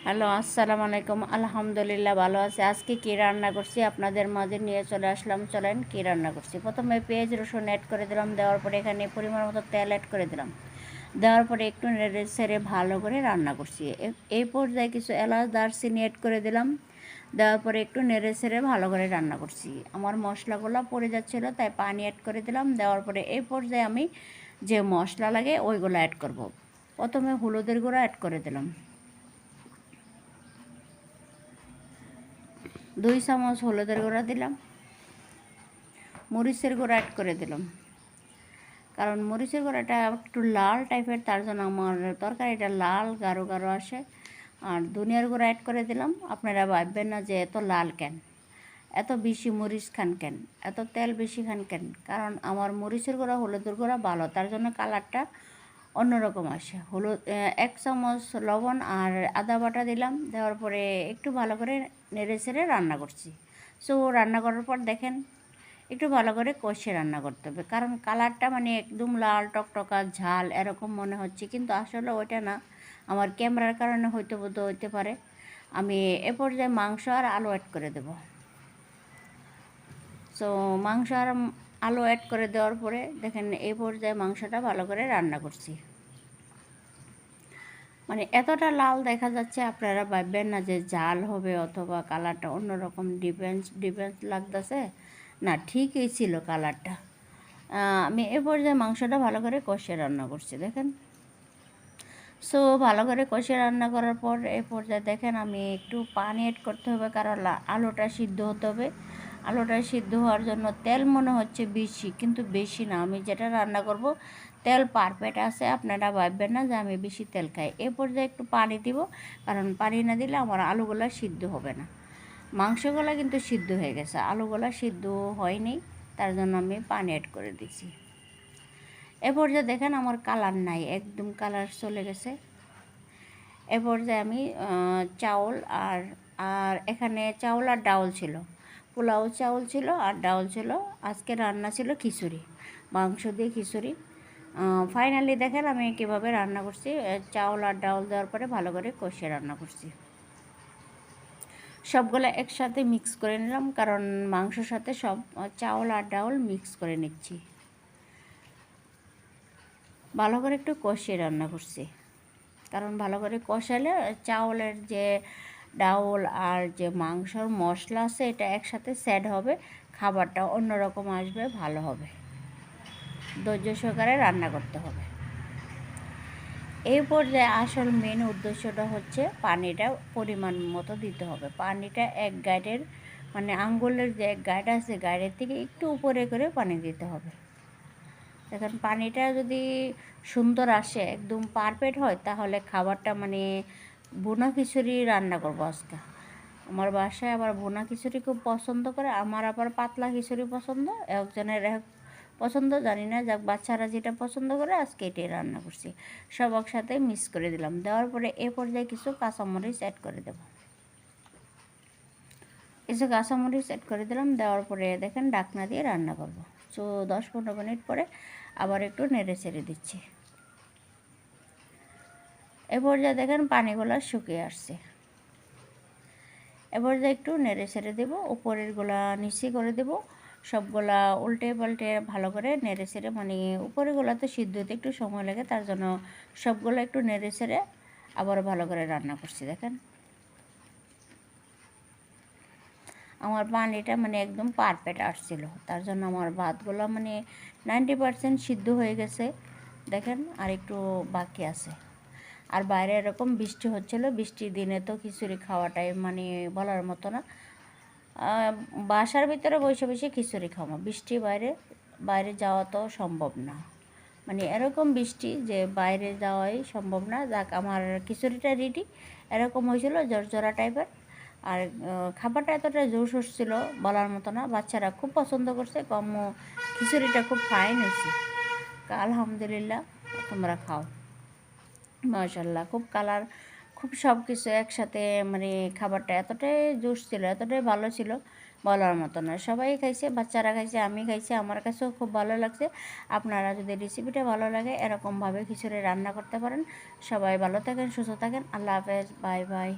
Hello, আসসালামু আলাইকুম। আলহামদুলিল্লাহ ভালো আছি। আজকে কী রান্না করছি আপনাদের মাঝে নিয়ে চলে আসলাম। চলেন কী রান্না করছি। প্রথমে পেঁয়াজ রসুন অ্যাড করে দিলাম, দেওয়ার পরে এখানে পরিমাণ মতো তেল অ্যাড করে দিলাম। দেওয়ার পরে একটু নেড়ে ছেড়ে ভালো করে রান্না করছি। এই পর্যায়ে কিছু এলাচ দারচিনি অ্যাড করে দিলাম। দেওয়ার পরে একটু নেড়ে ছেড়ে ভালো করে রান্না করছি। আমার মশলাগুলো পড়ে যাচ্ছিলো, তাই পানি অ্যাড করে দিলাম। দেওয়ার পরে এই পর্যায়ে আমি যে মশলা লাগে ওইগুলো অ্যাড করব। প্রথমে হলুদের গুঁড়া অ্যাড করে দিলাম, 2 চামচ হলুদের গুঁড়া দিলাম। মরিচের গুঁড়া অ্যাড করে দিলাম, কারণ মরিচের গুঁড়াটা একটু লাল টাইপের, তার জন্য আমার তরকারিটা লাল গাঢ় গাঢ় আসে। আর ধনিয়ার গুঁড়া অ্যাড করে দিলাম। আপনারা ভাববেন না যে এত লাল কেন, এত বেশি মরিচ খান কেন, এত তেল বেশি খান কেন, কারণ আমার মরিচের গুঁড়া হলুদের গুঁড়া ভালো, তার জন্য কালারটা অন্যরকম আসে। 1 চামচ লবণ আর আদা বাটা দিলাম। দেওয়ার পরে একটু ভালো করে নেড়ে ছেড়ে রান্না করছি। সো রান্না করার পর দেখেন একটু ভালো করে কষে রান্না করতে হবে, কারণ কালারটা মানে একদম লাল টকটকা ঝাল এরকম মনে হচ্ছে, কিন্তু আসলে ওইটা না। আমার ক্যামেরার কারণে হয়তো বোধ হইতে পারে। আমি এ পর্যায়ে মাংস আর আলু অ্যাড করে দেব। সো মাংস আর আলু অ্যাড করে দেওয়ার পরে দেখেন এই পর্যায়ে মাংসটা ভালো করে রান্না করছি। মানে এতটা লাল দেখা যাচ্ছে, আপনারা ভাববেন না যে জাল হবে অথবা কালারটা অন্যরকম ডিফারেন্স লাগতেছে না, ঠিকই ছিল কালারটা। আমি এ পর্যায়ে মাংসটা ভালো করে কষে রান্না করছি দেখেন। সো ভালো করে কষে রান্না করার পর এই পর্যায়ে দেখেন আমি একটু পানি অ্যাড করতে হবে, কারণ আলুটা সিদ্ধ হতে হবে। আলুটা সিদ্ধ হওয়ার জন্য তেল মনে হচ্ছে বেশি, কিন্তু বেশি না। আমি যেটা রান্না করব তেল পারফেক্ট আছে, আপনারা ভাববেন না যে আমি বেশি তেল খাই। এ পর্যায়ে একটু পানি দিব, কারণ পানি না দিলে আমার আলুগুলো সিদ্ধ হবে না। মাংসগুলো কিন্তু সিদ্ধ হয়ে গেছে, আলুগুলো সিদ্ধ হয়নি, তার জন্য আমি পানি অ্যাড করে দিছি। এ পর্যায়ে দেখেন আমার কালার নাই, একদম কালার চলে গেছে। এ পর্যায়ে আমি চাউল আর আর এখানে চাউল আর ডাউল ছিল, পোলাও চাউল ছিল আর ডাউল ছিল। আজকে রান্না ছিল খিচুড়ি, মাংস দিয়ে খিচুড়ি। ফাইনালি দেখেন আমি কীভাবে রান্না করছি। চাউল আর ডাউল দেওয়ার পরে ভালো করে কষিয়ে রান্না করছি। সবগুলো একসাথে মিক্স করে নিলাম, কারণ মাংসর সাথে সব চাউল আর ডাউল মিক্স করে নিচ্ছি। ভালো করে একটু কষিয়ে রান্না করছি, কারণ ভালো করে কষালে চাউলের যে ডাউল আর যে মাংসর মশলা আছে এটা একসাথে সেট হবে, খাবারটা অন্যরকম আসবে, ভালো হবে। ধৈর্য সহকারে রান্না করতে হবে। এই পর্যায়ে আসল মেন উদ্দেশ্যটা হচ্ছে পানিটা পরিমাণ মতো দিতে হবে। পানিটা এক গাইডের মানে আঙ্গুলের যে এক গাইড আছে, গাইডের থেকে একটু উপরে করে পানি দিতে হবে। দেখেন পানিটা যদি সুন্দর আসে, একদম পারফেক্ট হয়, তাহলে খাবারটা মানে ভুনা খিচুড়ি রান্না করবো আজকে। আমার বাসায় আবার ভুনা খিচুড়ি খুব পছন্দ করে, আমার আবার পাতলা খিচুড়ি পছন্দ, একজনের এক পছন্দ জানি না, যাক বাচ্চারা যেটা পছন্দ করে আজকে এটাই রান্না করছি। সব একসাথে মিক্স করে দিলাম। দেওয়ার পরে এ পর্যায়ে কিছু কাঁচামরিচ অ্যাড করে দেব, কিছু কাঁচামরিচ অ্যাড করে দিলাম। দেওয়ার পরে দেখেন ঢাকনা দিয়ে রান্না করব। তো 10-15 মিনিট পরে আবার একটু নেড়ে ছেড়ে দিচ্ছি। এ পর্যায়ে দেখেন পানিগুলো শুকিয়ে আসছে। এ পর্যায়ে একটু নেড়ে ছেড়ে দেবো, উপরের গুলা নিচে করে দেব, সবগুলা উল্টে পাল্টে ভালো করে নেড়ে ছেড়ে, মানে উপরের গুলা তো সিদ্ধ হতে একটু সময় লাগে, তার জন্য সবগুলো একটু নেড়ে ছেড়ে আবার ভালো করে রান্না করছি। দেখেন আমার পানিটা মানে একদম পারফেক্ট আসছিল, তার জন্য আমার ভাতগুলো মানে 90% সিদ্ধ হয়ে গেছে। দেখেন আর একটু বাকি আছে। আর বাইরে এরকম বৃষ্টি হচ্ছিল, বৃষ্টির দিনে তো খিচুড়ি খাওয়াটাই মানে বলার মতো না। বাসার ভিতরে বসে বসে খিচুড়ি খাওয়া, বৃষ্টি বাইরে বাইরে যাওয়া তো সম্ভব না, মানে এরকম বৃষ্টি যে বাইরে যাওয়াই সম্ভব না। যাক আমার খিচুড়িটা রেডি, এরকম হয়েছিল জর্জরা টাইপের। আর খাবারটা এতটা জোশ হচ্ছিল বলার মতো না, বাচ্চারা খুব পছন্দ করছে, খিচুড়িটা খুব ফাইন হয়েছে। আলহামদুলিল্লাহ, তোমরা খাও। মাশাল্লাহ, খুব কালার, খুব সব কিছু একসাথে, মানে খাবারটা এতটাই জোশ ছিল, এতটাই ভালো ছিল বলার মতো না। সবাই খাইছে, বাচ্চারা খাইছে, আমি খাইছি, আমার কাছেও খুব ভালো লাগছে। আপনারা যদি রেসিপিটা ভালো লাগে এরকমভাবে খিচুড়ি রান্না করতে পারেন। সবাই ভালো থাকেন, সুস্থ থাকেন, আল্লাহ হাফেজ, বাই বাই।